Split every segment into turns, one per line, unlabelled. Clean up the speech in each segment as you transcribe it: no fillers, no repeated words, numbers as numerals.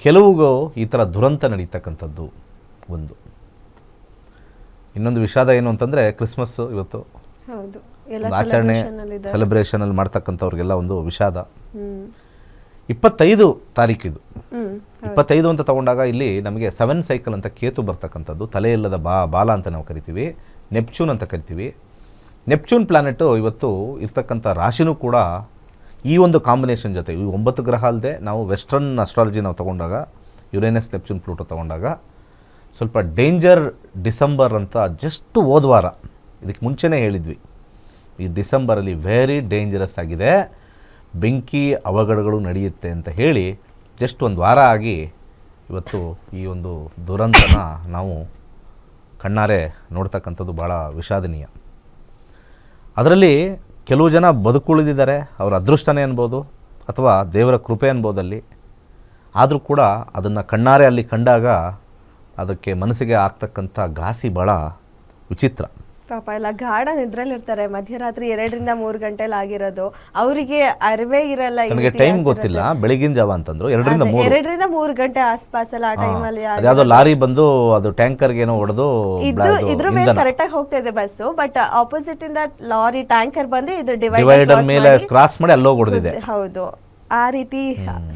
ಕೆಲವು ಈ ಥರ ದುರಂತ ನಡೀತಕ್ಕಂಥದ್ದು ಒಂದು. ಇನ್ನೊಂದು ವಿಷಾದ ಏನು ಅಂತಂದರೆ ಕ್ರಿಸ್ಮಸ್ಸು ಇವತ್ತು
ಹೌದು,
ಒಂದು ಆಚರಣೆ ಸೆಲೆಬ್ರೇಷನಲ್ಲಿ ಮಾಡ್ತಕ್ಕಂಥವ್ರಿಗೆಲ್ಲ ಒಂದು ವಿಷಾದ. 25 ತಾರೀಕಿದು 25 ಅಂತ ತಗೊಂಡಾಗ ಇಲ್ಲಿ ನಮಗೆ 7 ಸೈಕಲ್ ಅಂತ ಕೇತು ಬರ್ತಕ್ಕಂಥದ್ದು, ತಲೆ ಇಲ್ಲದ ಬಾಲ ಅಂತ ನಾವು ಕರಿತೀವಿ, ನೆಪ್ಚೂನ್ ಅಂತ ಕರಿತೀವಿ. ನೆಪ್ಚೂನ್ ಪ್ಲಾನೆಟು ಇವತ್ತು ಇರ್ತಕ್ಕಂಥ ರಾಶಿನೂ ಕೂಡ ಈ ಒಂದು ಕಾಂಬಿನೇಷನ್ ಜೊತೆ ಈ 9 ಗ್ರಹ ಅಲ್ಲದೆ ನಾವು ವೆಸ್ಟರ್ನ್ ಅಸ್ಟ್ರಾಲಜಿ ನಾವು ತೊಗೊಂಡಾಗ ಯುರೇನಸ್ ನೆಪ್ಚೂನ್ ಪ್ಲೂಟೋ ತೊಗೊಂಡಾಗ ಸ್ವಲ್ಪ ಡೇಂಜರ್ ಡಿಸೆಂಬರ್ ಅಂತ ಜಸ್ಟ್ ಹೋದ ವಾರ, ಇದಕ್ಕೆ ಮುಂಚೆನೇ ಹೇಳಿದ್ವಿ, ಈ ಡಿಸೆಂಬರಲ್ಲಿ ವೆರಿ ಡೇಂಜರಸ್ ಆಗಿದೆ, ಬೆಂಕಿ ಅವಘಡಗಳು ನಡೆಯುತ್ತೆ ಅಂತ ಹೇಳಿ ಜಸ್ಟ್ ಒಂದು ವಾರ ಆಗಿ ಇವತ್ತು ಈ ಒಂದು ದುರಂತನ ನಾವು ಕಣ್ಣಾರೆ ನೋಡ್ತಕ್ಕಂಥದ್ದು ಭಾಳ ವಿಷಾದನೀಯ. ಅದರಲ್ಲಿ ಕೆಲವು ಜನ ಬದುಕುಳಿದಿದ್ದಾರೆ, ಅವರ ಅದೃಷ್ಟನೇ ಅನ್ಬೋದು ಅಥವಾ ದೇವರ ಕೃಪೆ ಅನ್ಬೋದಲ್ಲಿ. ಆದರೂ ಕೂಡ ಅದನ್ನು ಕಣ್ಣಾರೆ ಅಲ್ಲಿ ಕಂಡಾಗ ಅದಕ್ಕೆ ಮನಸ್ಸಿಗೆ ಆಗ್ತಕ್ಕಂಥ ಘಾಸಿ ಭಾಳ ವಿಚಿತ್ರ.
ಪಾಪ ಎಲ್ಲ ಗಾಢ ನಿದ್ರಲ್ಲಿರ್ತಾರೆ, ಮಧ್ಯರಾತ್ರಿ 2ರಿಂದ 3 ಗಂಟೆಲಿ ಆಗಿರೋದು, ಅವರಿಗೆ ಅರಿವೇ ಇರಲ್ಲ.
ನನಗೆ ಟೈಮ್ ಗೊತ್ತಿಲ್ಲ, ಬೆಳಗಿನ ಜಾವ ಅಂತಂದ್ರು 2ರಿಂದ
3 ಗಂಟೆ ಆಸ್ಪಾಸಲ್ಲಿ ಆ ಟೈಮಲ್ಲಿ
ಯಾವುದೋ ಲಾರಿ ಬಂದು ಅದು ಟ್ಯಾಂಕರ್ಗೆ ಏನೋ ಹೊಡೆದು
ಇದ್ರ ಮೇಲೆ ಕರೆಕ್ಟ್ ಆಗಿ ಹೋಗ್ತಾ ಇದೆ ಬಸ್ಸು, ಬಟ್ ಆಪೋಸಿಟ್ ಇಂದ ಲಾರಿ ಟ್ಯಾಂಕರ್ ಬಂದು ಇದು
ಡಿವೈಡರ್ ಮೇಲೆ ಕ್ರಾಸ್ ಮಾಡಿ ಅಲ್ಲೋಗಿ ಹೊಡೆದಿದೆ.
ಹೌದು, ಆ ರೀತಿ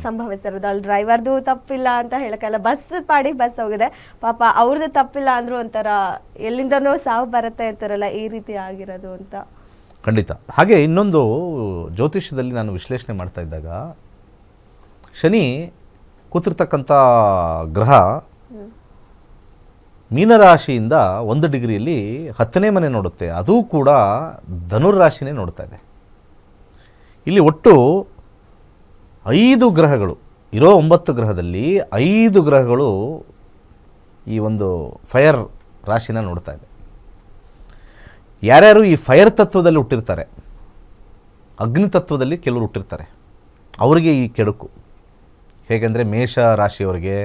ಸಂಭವಿಸಿರೋದು. ಅಲ್ಲಿ ಡ್ರೈವರ್ದು ತಪ್ಪಿಲ್ಲ ಅಂತ ಹೇಳಕ್ಕಲ್ಲ, ಬಸ್ ಪಾಡಿಗೆ ಬಸ್ ಹೋಗಿದೆ, ಪಾಪ ಅವ್ರದ್ದು ತಪ್ಪಿಲ್ಲ ಅಂದ್ರೂ ಒಂಥರ ಎಲ್ಲಿಂದನೋ ಸಾವು ಬರುತ್ತೆ ಅಂತಾರಲ್ಲ, ಈ ರೀತಿ ಆಗಿರೋದು ಅಂತ.
ಖಂಡಿತ. ಹಾಗೆ ಇನ್ನೊಂದು ಜ್ಯೋತಿಷ್ಯದಲ್ಲಿ ನಾನು ವಿಶ್ಲೇಷಣೆ ಮಾಡ್ತಾ ಇದ್ದಾಗ, ಶನಿ ಕೂತಿರ್ತಕ್ಕಂಥ ಗ್ರಹ ಮೀನರಾಶಿಯಿಂದ 1 ಡಿಗ್ರಿಯಲ್ಲಿ 10ನೇ ಮನೆ ನೋಡುತ್ತೆ, ಅದೂ ಕೂಡ ಧನುರ್ರಾಶಿನೇ ನೋಡ್ತಾ ಇದೆ. ಇಲ್ಲಿ ಒಟ್ಟು 5 ಗ್ರಹಗಳು ಇರೋ 9 ಗ್ರಹದಲ್ಲಿ 5 ಗ್ರಹಗಳು ಈ ಒಂದು ಫೈರ್ ರಾಶಿನ ನೋಡ್ತಾ ಇದೆ. ಯಾರ್ಯಾರು ಈ ಫೈರ್ ತತ್ವದಲ್ಲಿ ಹುಟ್ಟಿರ್ತಾರೆ, ಅಗ್ನಿ ತತ್ವದಲ್ಲಿ ಕೆಲವರು ಹುಟ್ಟಿರ್ತಾರೆ, ಅವರಿಗೆ ಈ ಕೆಡುಕು. ಹೇಗೆಂದರೆ ಮೇಷ ರಾಶಿಯವರಿಗೆ,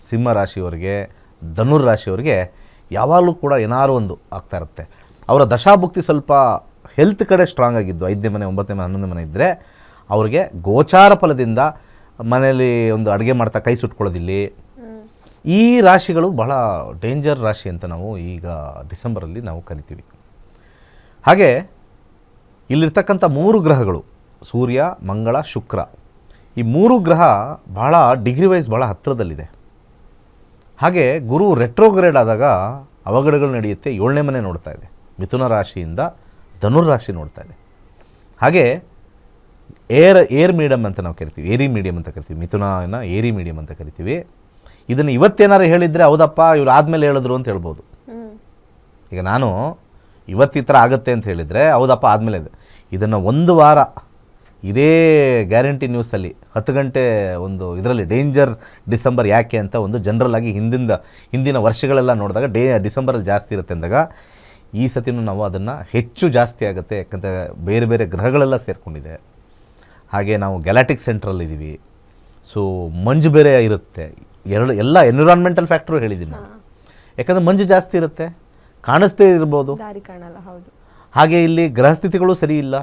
ಸಿಂಹ ರಾಶಿಯವರಿಗೆ, ಧನುರ್ ರಾಶಿಯವರಿಗೆ ಯಾವಾಗಲೂ ಕೂಡ ಏನಾರು ಒಂದು ಆಗ್ತಾ ಇರುತ್ತೆ. ಅವರ ದಶಾಭುಕ್ತಿ ಸ್ವಲ್ಪ ಹೆಲ್ತ್ ಕಡೆ ಸ್ಟ್ರಾಂಗ್ ಆಗಿದ್ದು, 5ನೇ ಮನೆ 9ನೇ ಮನೆ 11ನೇ ಮನೆ ಇದ್ದರೆ ಅವ್ರಿಗೆ ಗೋಚಾರ ಫಲದಿಂದ ಮನೆಯಲ್ಲಿ ಒಂದು ಅಡುಗೆ ಮಾಡ್ತಾ ಕೈ ಸುಟ್ಕೊಳ್ಳೋದಿಲ್ಲಿ. ಈ ರಾಶಿಗಳು ಬಹಳ ಡೇಂಜರ್ ರಾಶಿ ಅಂತ ನಾವು ಈಗ ಡಿಸೆಂಬರಲ್ಲಿ ನಾವು ಕರಿತೀವಿ. ಹಾಗೆ ಇಲ್ಲಿರ್ತಕ್ಕಂಥ 3 ಗ್ರಹಗಳು ಸೂರ್ಯ, ಮಂಗಳ, ಶುಕ್ರ, ಈ 3 ಗ್ರಹ ಬಹಳ ಡಿಗ್ರಿ ವೈಸ್ ಬಹಳ ಹತ್ತಿರದಲ್ಲಿದೆ. ಹಾಗೆ ಗುರು ರೆಟ್ರೋಗ್ರೇಡ್ ಆದಾಗ ಅವಘಡಗಳು ನಡೆಯುತ್ತೆ. 7ನೇ ಮನೆ ನೋಡ್ತಾ ಇದೆ, ಮಿಥುನ ರಾಶಿಯಿಂದ ಧನುರ್ರಾಶಿ ನೋಡ್ತಾ ಇದೆ. ಹಾಗೆ ಏರ್ ಮೀಡಿಯಮ್ ಅಂತ ನಾವು ಕರಿತೀವಿ, ಏರಿ ಮೀಡಿಯಮ್ ಅಂತ ಕರಿತೀವಿ, ಮಿಥುನನ ಏರಿ ಮೀಡಿಯಮ್ ಅಂತ ಕರಿತೀವಿ. ಇದನ್ನು ಇವತ್ತೇನಾರು ಹೇಳಿದರೆ ಹೌದಪ್ಪ ಇವ್ರು ಆದಮೇಲೆ ಹೇಳಿದ್ರು ಅಂತ ಹೇಳ್ಬೋದು. ಈಗ ನಾನು ಇವತ್ತು ಈ ಥರ ಆಗುತ್ತೆ ಅಂತ ಹೇಳಿದರೆ ಹೌದಪ್ಪ ಆದಮೇಲೆ ಇದೆ. ಇದನ್ನು 1 ವಾರ ಇದೇ ಗ್ಯಾರಂಟಿ ನ್ಯೂಸಲ್ಲಿ 10 ಗಂಟೆ ಒಂದು ಇದರಲ್ಲಿ ಡೇಂಜರ್ ಡಿಸೆಂಬರ್ ಯಾಕೆ ಅಂತ ಒಂದು ಜನರಲ್ ಆಗಿ ಹಿಂದಿನ ವರ್ಷಗಳೆಲ್ಲ ನೋಡಿದಾಗ ಡಿಸೆಂಬರಲ್ಲಿ ಜಾಸ್ತಿ ಇರುತ್ತೆ ಅಂದಾಗ, ಈ ಸತಿನೂ ನಾವು ಅದನ್ನು ಹೆಚ್ಚು ಜಾಸ್ತಿ ಆಗುತ್ತೆ. ಯಾಕಂದರೆ ಬೇರೆ ಬೇರೆ ಗ್ರಹಗಳೆಲ್ಲ ಸೇರಿಕೊಂಡಿದೆ. ಹಾಗೆ ನಾವು ಗ್ಯಾಲಾಕ್ಟಿಕ್ ಸೆಂಟ್ರಲ್ಲಿದ್ದೀವಿ, ಸೊ ಮಂಜು ಬೇರೆ ಇರುತ್ತೆ. ಎಲ್ಲ ಎನ್ವಿರಾನ್ಮೆಂಟಲ್ ಫ್ಯಾಕ್ಟ್ರು ಹೇಳಿದ್ದೀನಿ ನಾನು. ಯಾಕಂದರೆ ಮಂಜು ಜಾಸ್ತಿ ಇರುತ್ತೆ, ಕಾಣಿಸ್ತೇ ಇರ್ಬೋದು,
ದಾರಿ ಕಾಣಲ್ಲ. ಹೌದು. ಹಾಗೆ
ಇಲ್ಲಿ ಗ್ರಹಸ್ಥಿತಿಗಳು ಸರಿ ಇಲ್ಲ.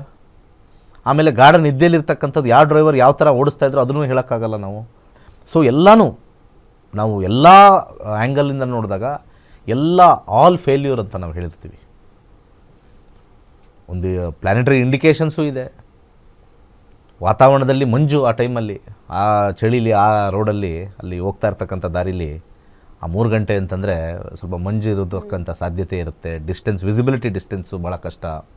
ಆಮೇಲೆ ಗಾಢ ನಿದ್ದೆಯಲ್ಲಿರ್ತಕ್ಕಂಥದ್ದು ಯಾವ ಡ್ರೈವರ್ ಯಾವ ಥರ ಓಡಿಸ್ತಾ ಇದ್ರು ಅದನ್ನು ಹೇಳೋಕ್ಕಾಗಲ್ಲ ನಾವು. ಸೊ ಎಲ್ಲನೂ ನಾವು ಎಲ್ಲ ಆ್ಯಂಗಲಿಂದ ನೋಡಿದಾಗ ಎಲ್ಲ ಆಲ್ ಫೇಲ್ಯೂರ್ ಅಂತ ನಾವು ಹೇಳಿರ್ತೀವಿ. ಒಂದು ಪ್ಲಾನೆಟರಿ ಇಂಡಿಕೇಶನ್ಸು ಇದೆ. ವಾತಾವರಣದಲ್ಲಿ ಮಂಜು, ಆ ಟೈಮಲ್ಲಿ ಆ ಚಳಿಲಿ ಆ ರೋಡಲ್ಲಿ ಅಲ್ಲಿ ಹೋಗ್ತಾ ಇರ್ತಕ್ಕಂಥ ದಾರಿಲಿ ಆ 3 ಗಂಟೆ ಅಂತಂದರೆ ಸ್ವಲ್ಪ ಮಂಜು ಇರೋದಕ್ಕಂಥ ಸಾಧ್ಯತೆ ಇರುತ್ತೆ. ವಿಸಿಬಿಲಿಟಿ ಡಿಸ್ಟೆನ್ಸು ಭಾಳ ಕಷ್ಟ.